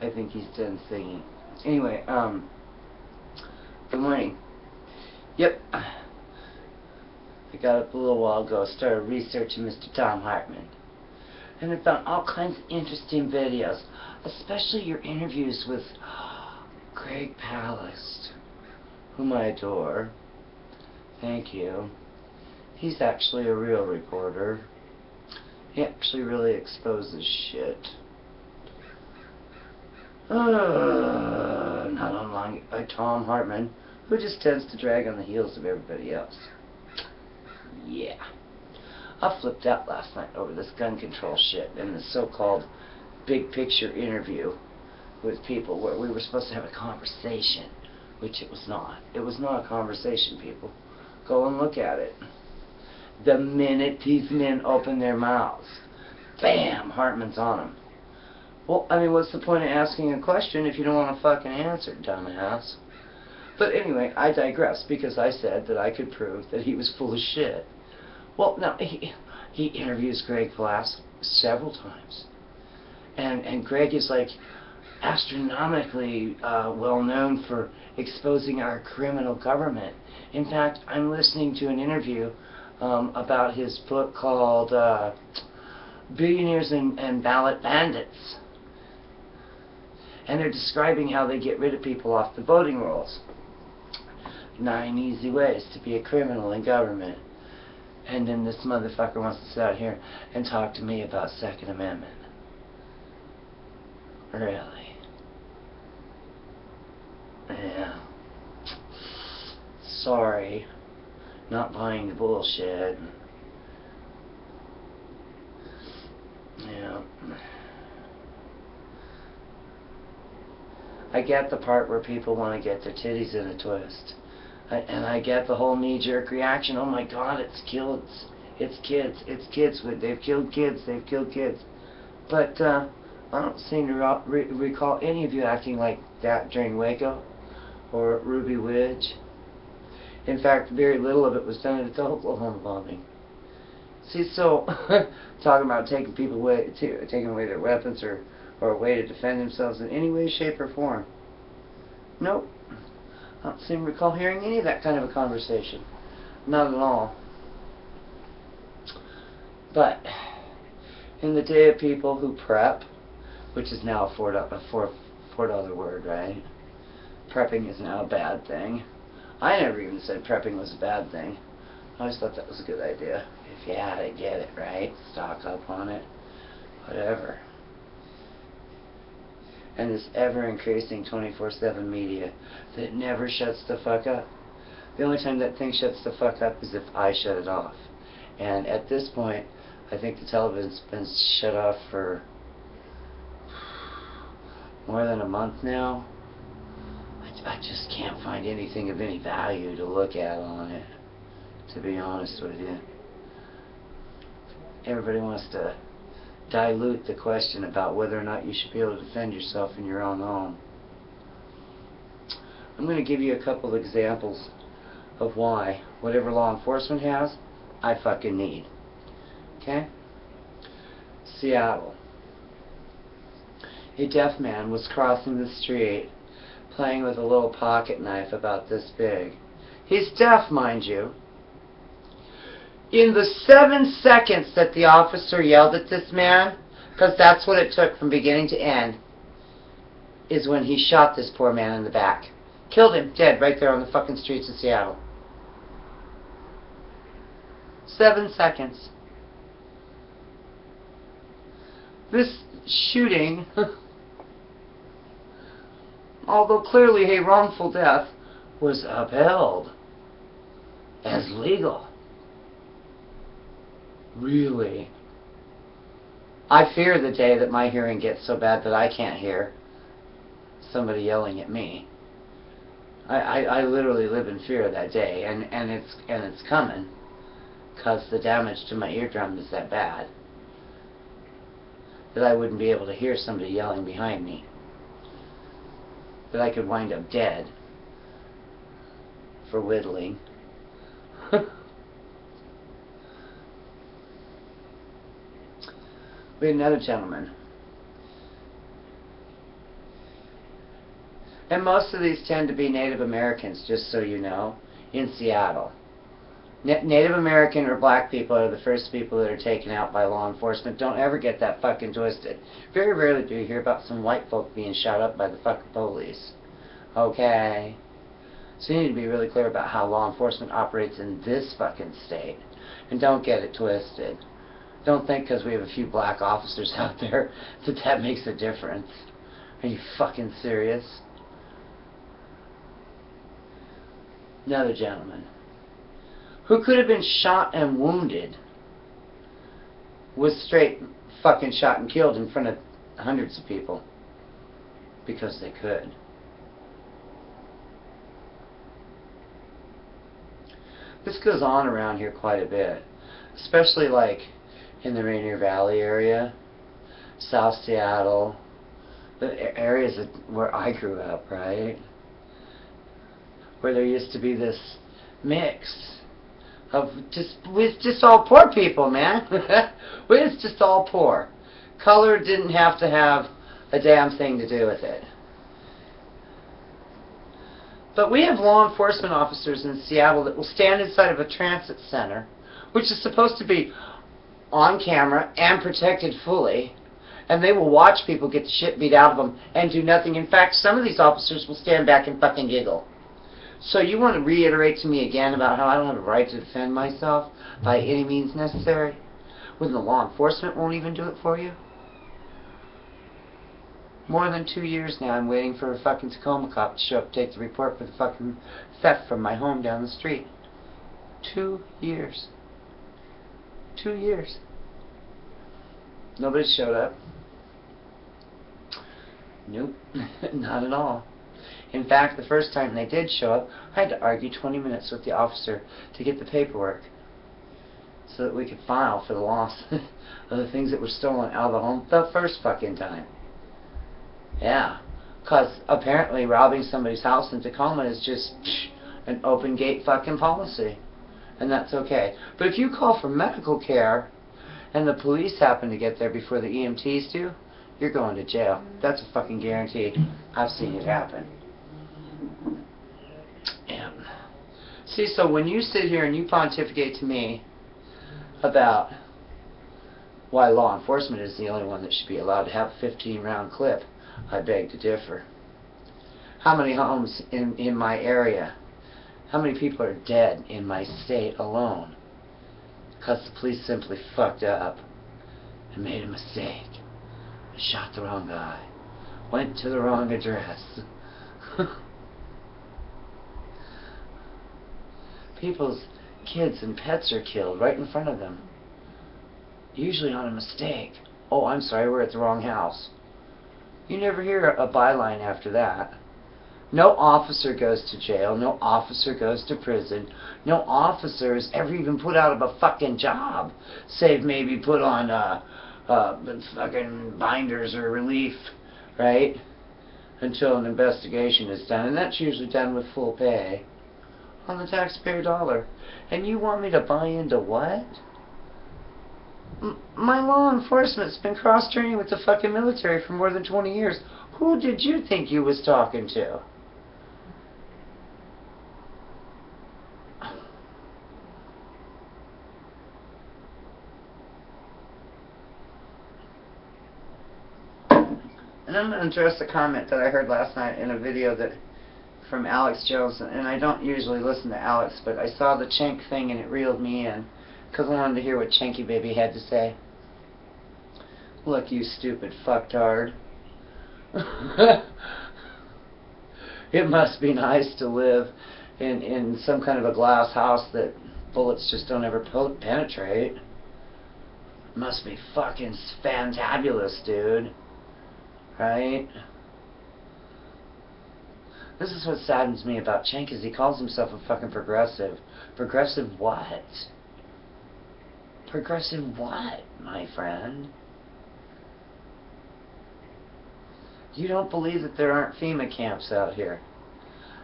I think he's done singing. Anyway, good morning. Yep. I got up a little while ago, started researching Mr. Tom Hartman. And I found all kinds of interesting videos, especially your interviews with Greg Palast, whom I adore. Thank you. He's actually a real reporter. He actually really exposes shit. Not unlike Tom Hartman, who just tends to drag on the heels of everybody else. Yeah. I flipped out last night over this gun control shit and the so-called big picture interview with people where we were supposed to have a conversation, which it was not. It was not a conversation, people. Go and look at it. The minute these men open their mouths, bam, Hartman's on them. Well, I mean, what's the point of asking a question if you don't want to fucking answer, dumbass? But anyway, I digress, because I said that I could prove that he was full of shit. Well, now, he interviews Greg Palast several times. And Greg is like astronomically well known for exposing our criminal government. In fact, I'm listening to an interview about his book called Billionaires and Ballot Bandits. And they're describing how they get rid of people off the voting rolls. 9 easy ways to be a criminal in government. And then this motherfucker wants to sit out here and talk to me about Second Amendment. Really? Yeah. Sorry. Not buying the bullshit. Yeah. I get the part where people want to get their titties in a twist. And I get the whole knee-jerk reaction. Oh my God, it's kids. It's kids. It's kids. They've killed kids. They've killed kids. But I don't seem to recall any of you acting like that during Waco or Ruby Ridge. In fact, very little of it was done at the Oklahoma bombing. See, so talking about taking people away, taking away their weapons or a way to defend themselves in any way, shape, or form. Nope. I don't seem to recall hearing any of that kind of a conversation. Not at all. But in the day of people who prep, which is now a $4 word, right? Prepping is now a bad thing. I never even said prepping was a bad thing. I always thought that was a good idea. If you had it, get it, right? Stock up on it. Whatever. And this ever-increasing 24/7 media that never shuts the fuck up. The only time that thing shuts the fuck up is if I shut it off. And at this point, I think the television's been shut off for more than a month now. I just can't find anything of any value to look at on it, to be honest with you. Everybody wants to dilute the question about whether or not you should be able to defend yourself in your own home. I'm going to give you a couple of examples of why whatever law enforcement has, I fucking need. Okay? Seattle. A deaf man was crossing the street playing with a little pocket knife about this big. He's deaf, mind you. In the 7 seconds that the officer yelled at this man, because that's what it took from beginning to end, is when he shot this poor man in the back. Killed him dead right there on the fucking streets of Seattle. 7 seconds. This shooting, although clearly a wrongful death, was upheld as legal. Really? I fear the day that my hearing gets so bad that I can't hear somebody yelling at me. I literally live in fear of that day, and it's coming, because the damage to my eardrum is that bad that I wouldn't be able to hear somebody yelling behind me, that I could wind up dead for whittling. We had another gentleman. And most of these tend to be Native Americans, just so you know, in Seattle. Native American or black people are the first people that are taken out by law enforcement. Don't ever get that fucking twisted. Very rarely do you hear about some white folk being shot up by the fucking police. Okay? So you need to be really clear about how law enforcement operates in this fucking state. And don't get it twisted. Don't think because we have a few black officers out there that that makes a difference. Are you fucking serious? Another gentleman who could have been shot and wounded was straight fucking shot and killed in front of hundreds of people because they could. This goes on around here quite a bit, especially like in the Rainier Valley area, South Seattle, the areas where I grew up, right? Where there used to be this mix of just all poor people, man. We're just all poor. Color didn't have to have a damn thing to do with it. But we have law enforcement officers in Seattle that will stand inside of a transit center, which is supposed to be on camera and protected fully, and they will watch people get the shit beat out of them and do nothing. In fact, some of these officers will stand back and fucking giggle. So you want to reiterate to me again about how I don't have a right to defend myself by any means necessary, when the law enforcement won't even do it for you? More than 2 years now I'm waiting for a fucking Tacoma cop to show up to take the report for the fucking theft from my home down the street. 2 years. 2 years. Nobody showed up. Nope. Not at all. In fact, the first time they did show up, I had to argue 20 minutes with the officer to get the paperwork so that we could file for the loss of the things that were stolen out of the home the first fucking time. Yeah, because apparently robbing somebody's house in Tacoma is just an open gate fucking policy. And that's okay. But if you call for medical care and the police happen to get there before the EMTs do, you're going to jail. That's a fucking guarantee. I've seen it happen. Yeah. See, so when you sit here and you pontificate to me about why law enforcement is the only one that should be allowed to have a 15-round clip, I beg to differ. How many homes in my area, how many people are dead in my state alone because the police simply fucked up and made a mistake, shot the wrong guy, went to the wrong address. People's kids and pets are killed right in front of them, usually on a mistake. Oh, I'm sorry, we're at the wrong house. You never hear a byline after that. No officer goes to jail. No officer goes to prison. No officer is ever even put out of a fucking job, save maybe put on fucking binders or relief, right? Until an investigation is done. And that's usually done with full pay on the taxpayer dollar. And you want me to buy into what? My law enforcement's been cross-training with the fucking military for more than 20 years. Who did you think you was talking to? And I'm going to address a comment that I heard last night in a video that from Alex Jones, and I don't usually listen to Alex, but I saw the Cenk thing and it reeled me in, because I wanted to hear what Cenky Baby had to say. Look, you stupid fucktard. It must be nice to live in some kind of a glass house that bullets just don't ever penetrate. It must be fucking fantabulous, dude. Right? This is what saddens me about Cenk, is he calls himself a fucking progressive. Progressive what? Progressive what, my friend? You don't believe that there aren't FEMA camps out here?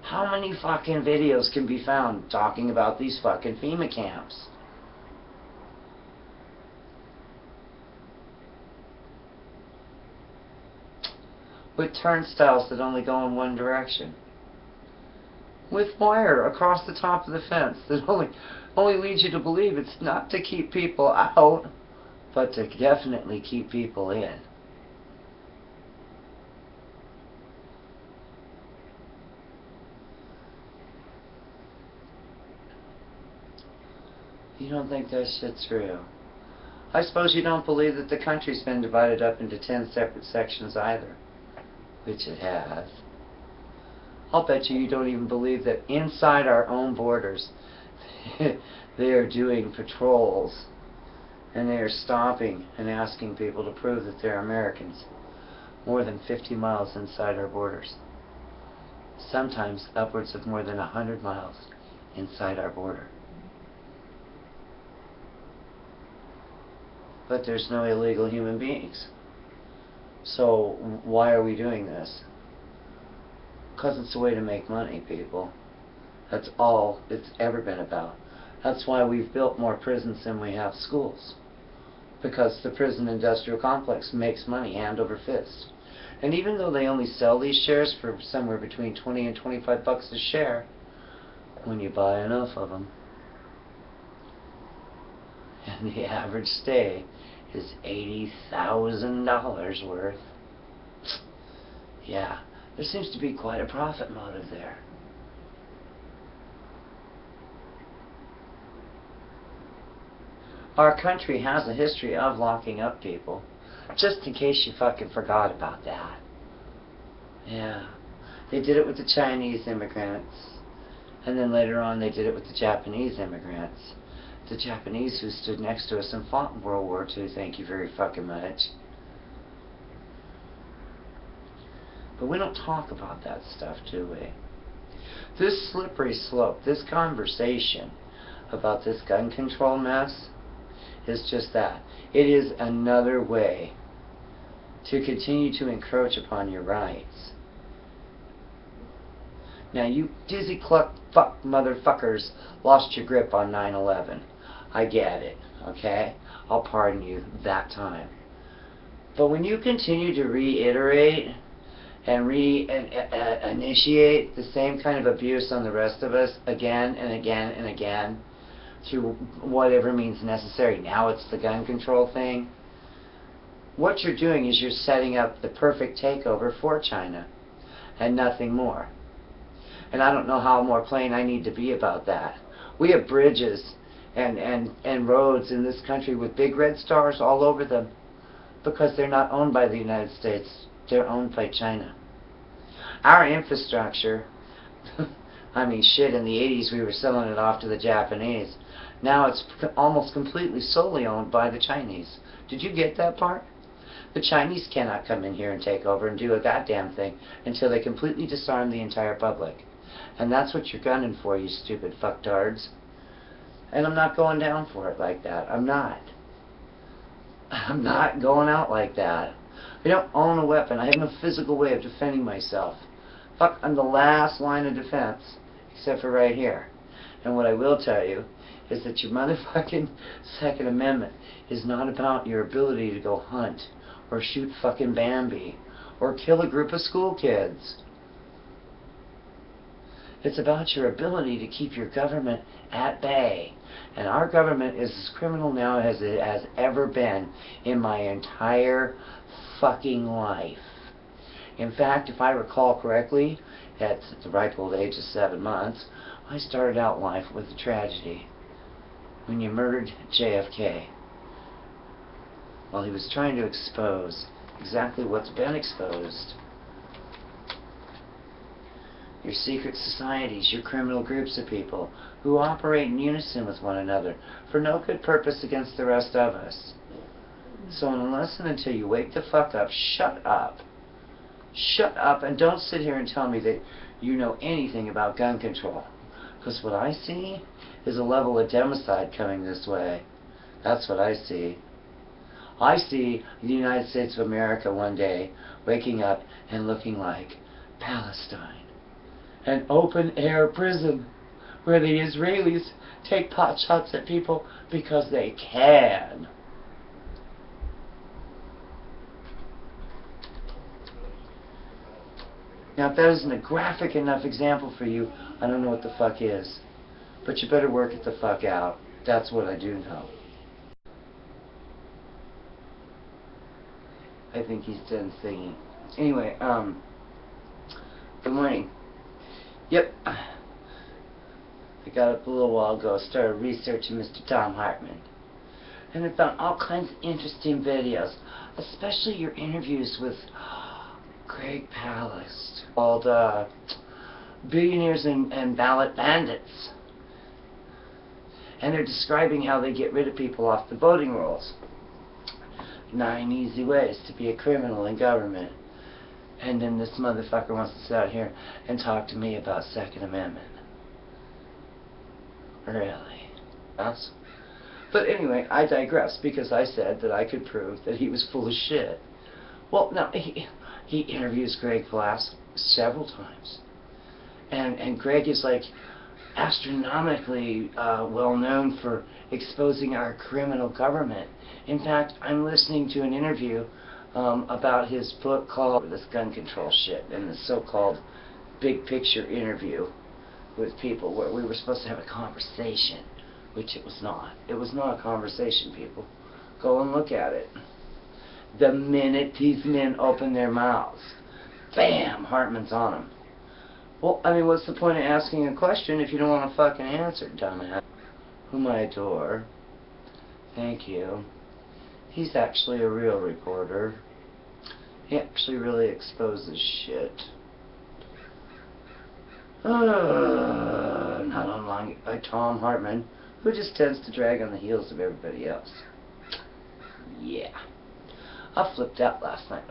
How many fucking videos can be found talking about these fucking FEMA camps? with turnstiles that only go in one direction, with wire across the top of the fence that only leads you to believe it's not to keep people out, but to definitely keep people in. You don't think that shit's real? I suppose you don't believe that the country's been divided up into 10 separate sections either, which it has. I'll bet you don't even believe that inside our own borders they are doing patrols and they are stopping and asking people to prove that they're Americans more than 50 miles inside our borders. Sometimes upwards of more than 100 miles inside our border. But there's no illegal human beings. So why are we doing this? Because it's a way to make money, people. That's all it's ever been about. That's why we've built more prisons than we have schools. Because the prison industrial complex makes money hand over fist. And even though they only sell these shares for somewhere between 20 and 25 bucks a share, when you buy enough of them, and the average stay is $80,000 worth. Yeah, there seems to be quite a profit motive there. Our country has a history of locking up people, just in case you fucking forgot about that. Yeah, they did it with the Chinese immigrants, and then later on they did it with the Japanese immigrants. The Japanese who stood next to us and fought in World War II, thank you very fucking much. But we don't talk about that stuff, do we? This slippery slope, this conversation about this gun control mess is just that. It is another way to continue to encroach upon your rights. Now you dizzy cluck fuck motherfuckers lost your grip on 9/11. I get it, okay? I'll pardon you that time. But when you continue to reiterate and initiate the same kind of abuse on the rest of us again and again and again through whatever means necessary, now it's the gun control thing, what you're doing is you're setting up the perfect takeover for China and nothing more. And I don't know how more plain I need to be about that. We have bridges and roads in this country with big red stars all over them because they're not owned by the United States. They're owned by China. Our infrastructure, I mean shit, in the 80s we were selling it off to the Japanese. Now it's almost completely solely owned by the Chinese. Did you get that part? The Chinese cannot come in here and take over and do a goddamn thing until they completely disarm the entire public. And that's what you're gunning for, you stupid fucktards. And I'm not going down for it like that. I'm not. I'm not going out like that. I don't own a weapon. I have no physical way of defending myself. Fuck, I'm the last line of defense, except for right here. And what I will tell you is that your motherfucking Second Amendment is not about your ability to go hunt or shoot fucking Bambi or kill a group of school kids. It's about your ability to keep your government at bay. And our government is as criminal now as it has ever been in my entire fucking life. In fact, if I recall correctly, at the ripe old age of 7 months, I started out life with a tragedy. When you murdered JFK, while he was trying to expose exactly what's been exposed. Your secret societies, your criminal groups of people who operate in unison with one another for no good purpose against the rest of us. So unless and until you wake the fuck up, shut up. Shut up and don't sit here and tell me that you know anything about gun control. Because what I see is a level of democide coming this way. That's what I see. I see the United States of America one day waking up and looking like Palestine. An open-air prison where the Israelis take pot shots at people because they can. Now, if that isn't a graphic enough example for you, I don't know what the fuck is. But you better work it the fuck out. That's what I do know. I think he's done singing. Anyway, good morning. Yep. I got up a little while ago, started researching Mr. Tom Hartman. And I found all kinds of interesting videos, especially your interviews with Greg Palast, called Billionaires and Ballot Bandits. And they're describing how they get rid of people off the voting rolls. 9 easy ways to be a criminal in government. And then this motherfucker wants to sit out here and talk to me about Second Amendment. Really? Yes? But anyway, I digress, because I said that I could prove that he was full of shit. Well, no, he interviews Greg Palast several times. And Greg is like astronomically well known for exposing our criminal government. In fact, I'm listening to an interview about his book called This Gun Control Shit, and the so-called big picture interview with people where we were supposed to have a conversation, which it was not. It was not a conversation, people. Go and look at it. The minute these men open their mouths, bam, Hartman's on them. Well, I mean, what's the point of asking a question if you don't want to fucking answer, dumbass? Whom I adore. Thank you. He's actually a real reporter. He actually really exposes shit. Not unlike Tom Hartman, who just tends to drag on the heels of everybody else. Yeah. I flipped out last night.